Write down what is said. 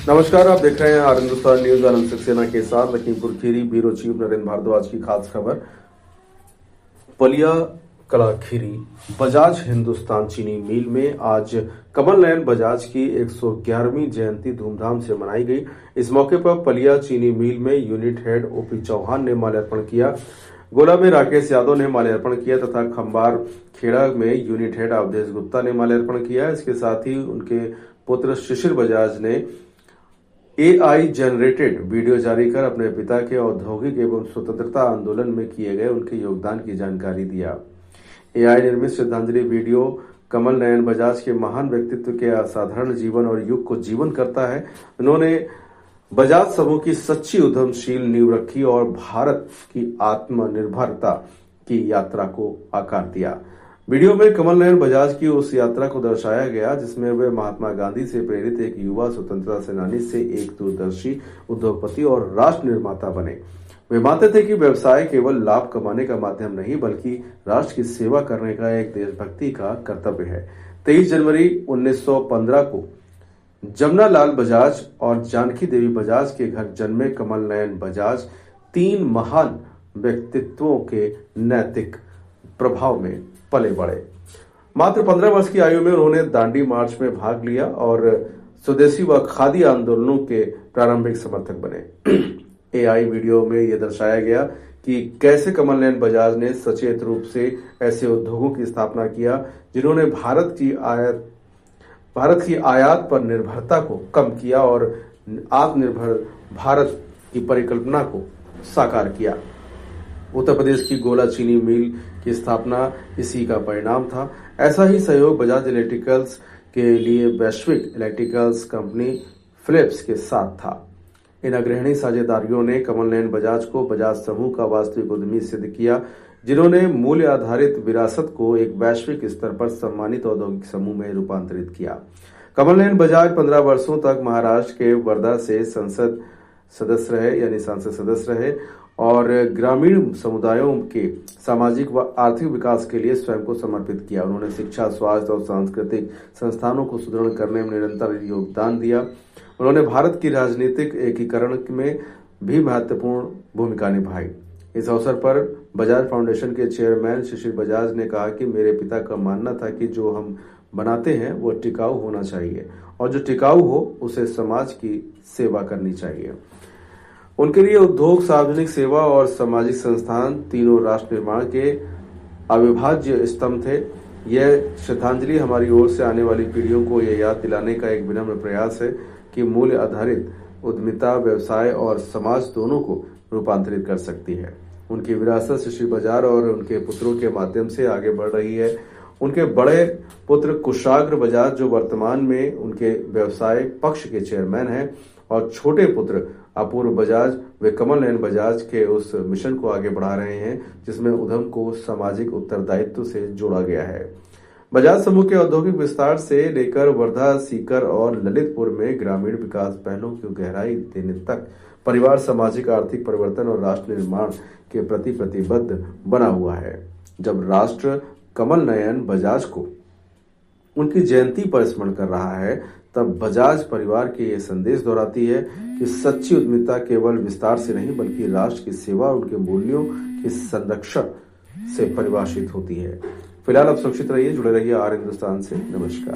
नमस्कार, आप देख रहे हैं आर हिंदुस्तान न्यूज। आनंद सक्सेना के साथ लखीमपुर खीरी ब्यूरो चीफ नरेंद्र भारद्वाज की खास खबर। पलिया कला खीरी बजाज हिंदुस्तान चीनी मिल में आज कमल नयन बजाज की 111वीं जयंती धूमधाम से मनाई गई। इस मौके पर पलिया चीनी मिल में यूनिट हेड ओपी चौहान ने माल्यार्पण किया। गोला में राकेश यादव ने माल्यार्पण किया तथा खंबार खेड़ा में यूनिट हेड अवधेश गुप्ता ने माल्यार्पण किया। इसके साथ ही उनके पुत्र शिशिर बजाज ने AI जनरेटेड वीडियो जारी कर अपने पिता के औद्योगिक एवं स्वतंत्रता आंदोलन में किए गए उनके योगदान की जानकारी दिया। AI निर्मित श्रद्धांजलि वीडियो कमल नयन बजाज के महान व्यक्तित्व के असाधारण जीवन और युग को जीवन करता है। उन्होंने बजाज समूह की सच्ची उद्यमशील नींव रखी और भारत की आत्मनिर्भरता की यात्रा को आकार दिया। वीडियो में कमल नयन बजाज की उस यात्रा को दर्शाया गया जिसमें वे महात्मा गांधी से प्रेरित एक युवा स्वतंत्रता सेनानी से एक दूरदर्शी उद्योगपति और राष्ट्र निर्माता बने। वे मानते थे कि व्यवसाय केवल लाभ कमाने का माध्यम नहीं बल्कि राष्ट्र की सेवा करने का एक देशभक्ति का कर्तव्य है। 23 जनवरी 1915 को जमुना लाल बजाज और जानकी देवी बजाज के घर जन्मे कमल नयन बजाज 3 महान व्यक्तित्वों के नैतिक प्रभाव में पले बड़े। मात्र 15 वर्ष की आयु में उन्होंने दांडी मार्च में भाग लिया और स्वदेशी व खादी आंदोलनों के प्रारंभिक समर्थक बने। AI वीडियो में यह दर्शाया गया कि कैसे कमल नयन बजाज ने सचेत रूप से ऐसे उद्योगों की स्थापना किया जिन्होंने भारत की आयात पर निर्भरता को कम किया और आत्मनिर्भर भारत की परिकल्पना को साकार किया। उत्तर प्रदेश की गोला चीनी मिल की स्थापना इसी का परिणाम था। ऐसा ही सहयोग बजाज इलेक्ट्रिकल्स के लिए वैश्विक इलेक्ट्रिकल्स कंपनी फिलिप्स के साथ था। इन अग्रणी साझेदारियों ने कमल नयन बजाज को बजाज समूह का वास्तविक उद्यमी सिद्ध किया, जिन्होंने मूल्य आधारित विरासत को एक वैश्विक स्तर पर सम्मानित औद्योगिक समूह में रूपांतरित किया। कमल नयन बजाज 15 वर्षों तक महाराष्ट्र के वर्धा से सांसद सदस्य रहे और ग्रामीण समुदायों के सामाजिक व आर्थिक विकास के लिए स्वयं को समर्पित किया। उन्होंने शिक्षा, स्वास्थ्य और सांस्कृतिक संस्थानों को सुदृढ़ करने में निरंतर योगदान दिया। उन्होंने भारत की राजनीतिक एकीकरण में भी महत्वपूर्ण भूमिका निभाई। इस अवसर पर बजाज फाउंडेशन के चेयरमैन शिशिर बजाज ने कहा कि मेरे पिता का मानना था कि जो हम बनाते हैं वो टिकाऊ होना चाहिए और जो टिकाऊ हो उसे समाज की सेवा करनी चाहिए। उनके लिए उद्योग, सार्वजनिक सेवा और सामाजिक संस्थान तीनों राष्ट्र निर्माण के अविभाज्य स्तंभ थे। यह श्रद्धांजलि हमारी ओर से आने वाली पीढ़ियों को यह याद दिलाने का एक विनम्र प्रयास है कि मूल्य आधारित उद्यमिता व्यवसाय और समाज दोनों को रूपांतरित कर सकती है। उनकी विरासत शिशिर बजाज और उनके पुत्रों के माध्यम से आगे बढ़ रही है। उनके बड़े पुत्र कुशाग्र बजाज जो वर्तमान में उनके व्यवसाय पक्ष के चेयरमैन हैं और छोटे पुत्र अपूर्व बजाज वे कमल नयन बजाज के उस मिशन को आगे बढ़ा रहे हैं जिसमें उद्यम को सामाजिक उत्तरदायित्व से जोड़ा गया है। बजाज समूह के औद्योगिक विस्तार से लेकर वर्धा, सीकर और ललितपुर में ग्रामीण विकास पहलों को गहराई देने तक परिवार सामाजिक आर्थिक परिवर्तन और राष्ट्र निर्माण के प्रति प्रतिबद्ध बना हुआ है। जब राष्ट्र कमल नयन बजाज को उनकी जयंती पर स्मरण कर रहा है तब बजाज परिवार के ये संदेश दोहराती है कि सच्ची उद्यमिता केवल विस्तार से नहीं बल्कि राष्ट्र की सेवा और उनके मूल्यों के संरक्षण से परिभाषित होती है। फिलहाल आप सुरक्षित रहिए, जुड़े रहिए आर हिंदुस्तान से। नमस्कार।